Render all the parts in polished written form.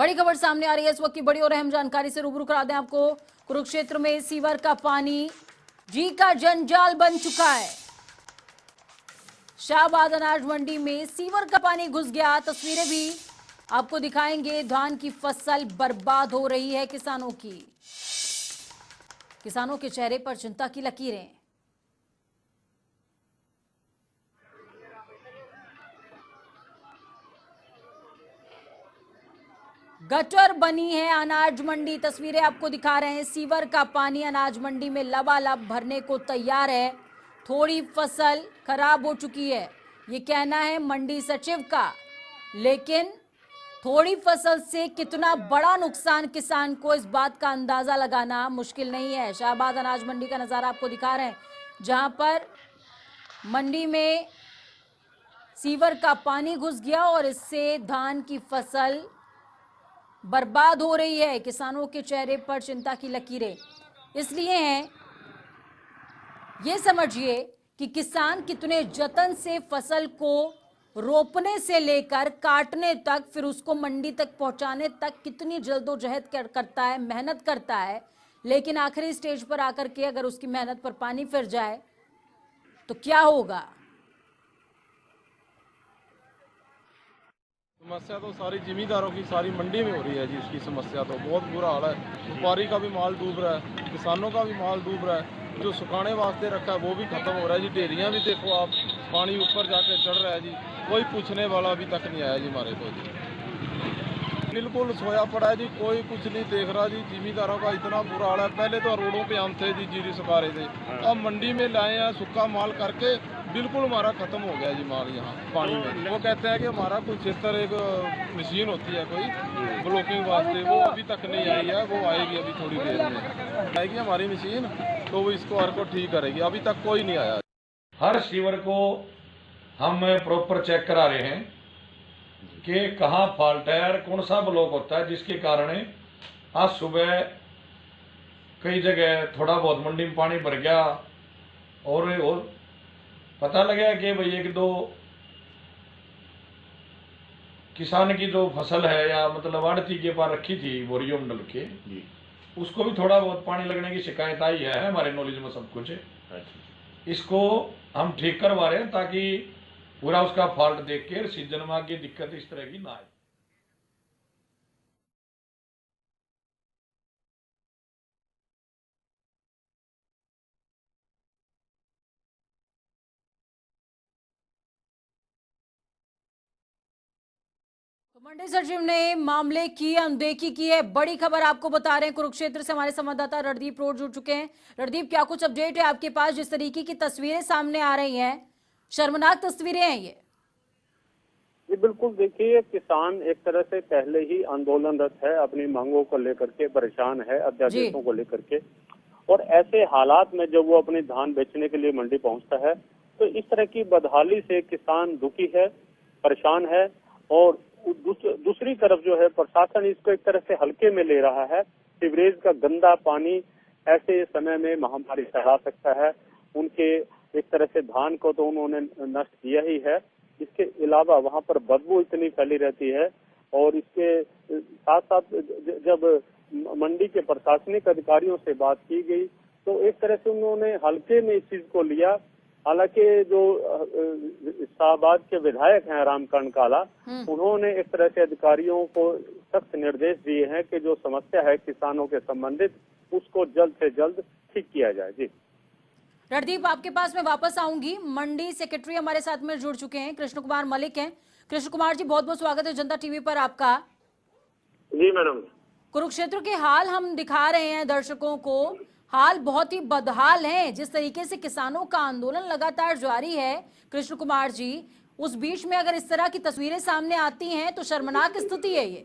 बड़ी खबर सामने आ रही है इस वक्त की बड़ी और अहम जानकारी से रूबरू करा दें आपको। कुरुक्षेत्र में सीवर का पानी जी का जंजाल बन चुका है। शाहबाद अनाज मंडी में सीवर का पानी घुस गया। तस्वीरें भी आपको दिखाएंगे। धान की फसल बर्बाद हो रही है किसानों की। किसानों के चेहरे पर चिंता की लकीरें। गटर बनी है अनाज मंडी। तस्वीरें आपको दिखा रहे हैं। सीवर का पानी अनाज मंडी में लबालब भरने को तैयार है। थोड़ी फसल खराब हो चुकी है, ये कहना है मंडी सचिव का, लेकिन थोड़ी फसल से कितना बड़ा नुकसान किसान को, इस बात का अंदाजा लगाना मुश्किल नहीं है। शाहबाद अनाज मंडी का नजारा आपको दिखा रहे हैं, जहां पर मंडी में सीवर का पानी घुस गया और इससे धान की फसल बर्बाद हो रही है। किसानों के चेहरे पर चिंता की लकीरें इसलिए हैं, ये समझिए कि किसान कितने जतन से फसल को रोपने से लेकर काटने तक, फिर उसको मंडी तक पहुंचाने तक कितनी जल्दोजहद करता है, मेहनत करता है। लेकिन आखिरी स्टेज पर आकर के अगर उसकी मेहनत पर पानी फिर जाए तो क्या होगा। समस्या तो सारी जिमीदारों की सारी मंडी में हो रही है जी। इसकी समस्या तो बहुत बुरा हाल है। व्यापारी का भी माल डूब रहा है, किसानों का भी माल डूब रहा है। जो सुखाने वास्ते रखा है वो भी खत्म हो रहा है जी। ढेरियाँ भी देखो आप, पानी ऊपर जाके चढ़ रहा है जी। कोई पूछने वाला अभी तक नहीं आया जी हमारे को जी। बिल्कुल सोया पड़ा है जी, कोई कुछ नहीं देख रहा जी। जिमीदारों का इतना बुरा हाल है। पहले तो रोडों पे हम थे जी, जीरी सुखा रहे थे, अब मंडी में लाए हैं सूखा माल करके। बिल्कुल हमारा खत्म हो गया जी माल यहाँ पानी में। वो कहते हैं कि हमारा कोई क्षेत्र एक मशीन होती है कोई ब्लॉकिंग वास्ते, वो अभी तक नहीं आई है। वो आएगी अभी थोड़ी देर में आएगी हमारी मशीन, तो वो इसको हर को ठीक करेगी। अभी तक कोई नहीं आया। हर सीवर को हम प्रॉपर चेक करा रहे हैं कि कहाँ फॉल्ट है और कौन सा ब्लॉक होता है, जिसके कारण आज सुबह कई जगह थोड़ा बहुत मंडी में पानी भर गया और पता लगा कि भाई एक दो किसान की जो फसल है या मतलब आड़ती के पास रखी थी बोरियो मंडल के, उसको भी थोड़ा बहुत पानी लगने की शिकायत आई है हमारे नॉलेज में सब कुछ। इसको हम ठीक करवा रहे हैं ताकि पूरा उसका फॉल्ट देख के सीजन में आगे दिक्कत इस तरह की ना आए। तो मंडी सचिव ने मामले की अनदेखी की है। बड़ी खबर आपको बता रहे हैं, कुरुक्षेत्र से हमारे संवाददाता रणदीप रोड जुड़ चुके हैं। रणदीप, क्या कुछ अपडेट है आपके पास? जिस तरीके की तस्वीरें सामने आ रही हैं, शर्मनाक तस्वीरें हैं ये। जी बिल्कुल, देखिए किसान एक तरह से पहले ही आंदोलनरत है, अपनी मांगों को लेकर के परेशान है, अध्यादेशों को लेकर के। और ऐसे हालात में जब वो अपने धान बेचने के लिए मंडी पहुंचता है तो इस तरह की बदहाली से किसान दुखी है, परेशान है। और दूसरी तरफ जो है प्रशासन इसको एक तरह से हल्के में ले रहा है। सीवरेज का गंदा पानी ऐसे समय में महामारी फैला सकता है। उनके एक तरह से धान को तो उन्होंने नष्ट किया ही है, इसके अलावा वहां पर बदबू इतनी फैली रहती है। और इसके साथ साथ जब मंडी के प्रशासनिक अधिकारियों से बात की गई तो एक तरह से उन्होंने हल्के में इस चीज को लिया। हालांकि जो शाहबाद के विधायक हैं रामकरण काला, उन्होंने एक तरह से अधिकारियों को सख्त निर्देश दिए हैं कि जो समस्या है किसानों के संबंधित, उसको जल्द से जल्द ठीक किया जाए। जी रणदीप, आपके पास मैं वापस आऊंगी। मंडी सेक्रेटरी हमारे साथ में जुड़ चुके हैं, कृष्ण कुमार मलिक हैं। कृष्ण कुमार जी, बहुत बहुत स्वागत है जनता टीवी पर आपका। जी मैडम, कुरुक्षेत्र के हाल हम दिखा रहे हैं दर्शकों को। हाल बहुत ही बदहाल है। जिस तरीके से किसानों का आंदोलन लगातार जारी है कृष्ण कुमार जी, उस बीच में अगर इस तरह की तस्वीरें सामने आती हैं तो शर्मनाक स्थिति है ये।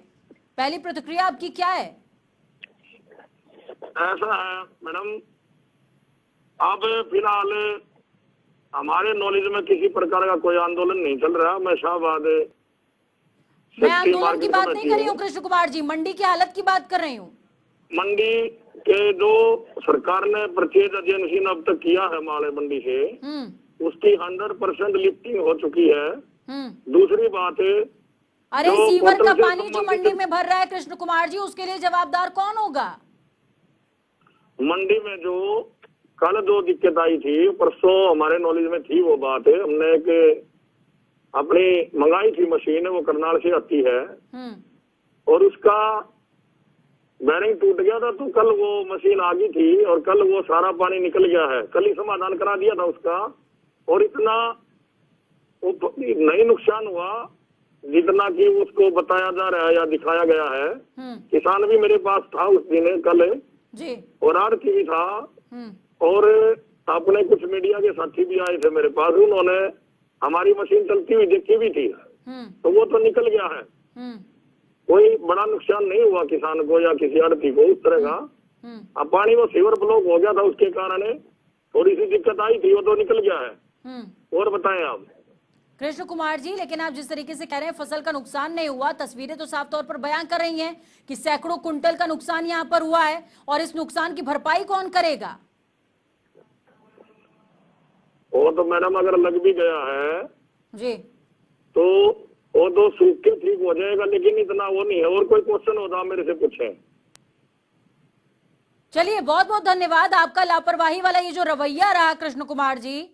पहली प्रतिक्रिया आपकी क्या है? ऐसा है मैडम, अब फिलहाल हमारे नॉलेज में किसी प्रकार का कोई आंदोलन नहीं चल रहा। मैं शाहबाद, मैं आंदोलन की बात नहीं कर रही हूँ कृष्ण कुमार जी, मंडी की हालत की बात कर रही हूँ। मंडी के जो सरकार ने परचेज एजेंसी अब तक किया है माले मंडी से, उसकी 100% लिफ्टिंग हो चुकी है। दूसरी बात है, अरे जो सीवर का पोर्टल से पानी जो मंडी संबंधित में भर रहा है कृष्ण कुमार जी, उसके लिए जवाबदार कौन होगा? मंडी में जो कल जो दिक्कत आई थी, परसों हमारे नॉलेज में थी वो बात है, हमने एक अपनी मंगाई थी मशीन, वो करनाल से आती है और उसका बैरिंग टूट गया था, तो कल वो मशीन आ गई थी और कल वो सारा पानी निकल गया है। कल ही समाधान करा दिया था उसका, और इतना वो नहीं नुकसान हुआ जितना कि उसको बताया जा रहा है या दिखाया गया है। किसान भी मेरे पास था उस दिन कल जी, और आरती भी था, और अपने कुछ मीडिया के साथी भी आए थे मेरे पास, उन्होंने हमारी मशीन चलती हुई देखी भी थी, तो वो तो निकल गया है। कोई बड़ा नुकसान नहीं हुआ किसान को या किसी आड़ती को उस तरह का। अब पानी वो सीवर ब्लॉक हो गया था, उसके कारण थोड़ी सी दिक्कत आई थी, वो तो निकल गया है। और बताएं आप कृष्ण कुमार जी, लेकिन आप जिस तरीके से कह रहे हैं फसल का नुकसान नहीं हुआ, तस्वीरें तो साफ तौर पर बयान कर रही हैं कि सैकड़ों कुंटल का नुकसान यहाँ पर हुआ है, और इस नुकसान की भरपाई कौन करेगा? वो तो मैडम अगर लग भी गया है जी, तो वो तो सूख के ठीक हो जाएगा, लेकिन इतना वो नहीं है। और कोई क्वेश्चन होता मेरे से पूछें। चलिए, बहुत बहुत धन्यवाद। आपका लापरवाही वाला ये जो रवैया रहा कृष्ण कुमार जी,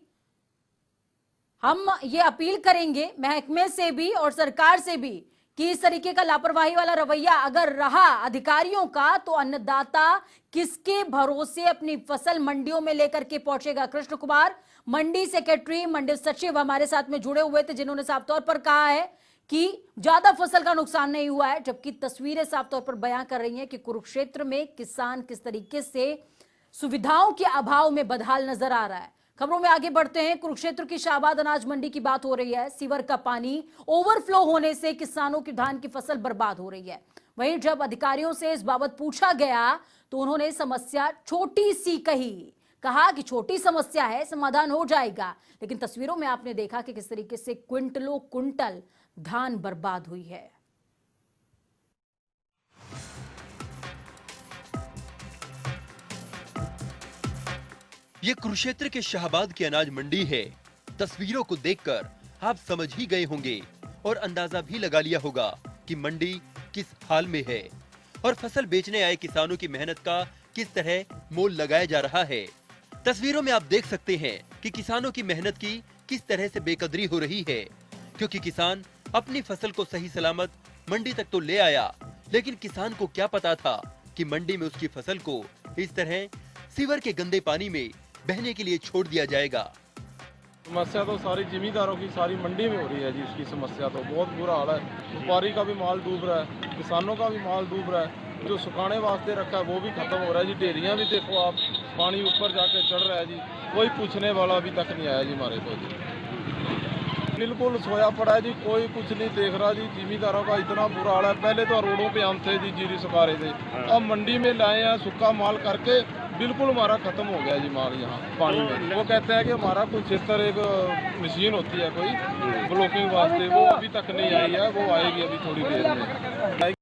हम ये अपील करेंगे महकमे से भी और सरकार से भी कि इस तरीके का लापरवाही वाला रवैया अगर रहा अधिकारियों का, तो अन्नदाता किसके भरोसे अपनी फसल मंडियों में लेकर के पहुंचेगा? कृष्ण कुमार, मंडी सेक्रेटरी, मंडी सचिव हमारे साथ में जुड़े हुए थे, जिन्होंने साफ तौर पर कहा है कि ज्यादा फसल का नुकसान नहीं हुआ है, जबकि तस्वीरें साफ तौर पर बयां कर रही हैं कि कुरुक्षेत्र में किसान किस तरीके से सुविधाओं के अभाव में बदहाल नजर आ रहा है। खबरों में आगे बढ़ते हैं। कुरुक्षेत्र की शाहबाद अनाज मंडी की बात हो रही है। सीवर का पानी ओवरफ्लो होने से किसानों की धान की फसल बर्बाद हो रही है। वहीं जब अधिकारियों से इस बाबत पूछा गया तो उन्होंने समस्या छोटी सी कहा कि छोटी समस्या है, समाधान हो जाएगा, लेकिन तस्वीरों में आपने देखा कि किस तरीके से क्विंटलों कुंटल धान बर्बाद हुई है। ये कुरुक्षेत्र के शाहबाद की अनाज मंडी है। तस्वीरों को देखकर आप समझ ही गए होंगे और अंदाजा भी लगा लिया होगा कि मंडी किस हाल में है और फसल बेचने आए किसानों की मेहनत का किस तरह मोल लगाया जा रहा है। तस्वीरों में आप देख सकते हैं कि किसानों की मेहनत की किस तरह से बेकदरी हो रही है, क्योंकि किसान अपनी फसल को सही सलामत मंडी तक तो ले आया, लेकिन किसान को क्या पता था कि मंडी में उसकी फसल को इस तरह सीवर के गंदे पानी में बहने के लिए छोड़ दिया जाएगा। समस्या तो सारी जिमींदारों की सारी मंडी में हो रही है जी। इसकी समस्या तो बहुत बुरा हाल है। व्यापारी का भी माल डूब रहा है, किसानों का भी माल डूब रहा है, जो सुखाने वास्ते रखा है वो भी खत्म हो रहा है जी। ढेरियाँ भी देखो आप, पानी ऊपर जाके चढ़ रहा है जी, कोई पूछने वाला अभी तक नहीं आया जी हमारे को जी। बिल्कुल सोया पड़ा है जी, कोई कुछ नहीं देख रहा जी। जिमींदारों का इतना बुरा हाल है। पहले तो रोडों पे हम थे जी, जीरी सुखा रहे थे, अब मंडी में लाए हैं सूखा माल करके, बिल्कुल हमारा खत्म हो गया जी माल यहाँ पानी में। वो कहते हैं कि हमारा कुछ क्षेत्र एक मशीन होती है कोई ब्लॉकिंग वास्ते, वो अभी तक नहीं आई है, वो आएगी अभी थोड़ी देर में।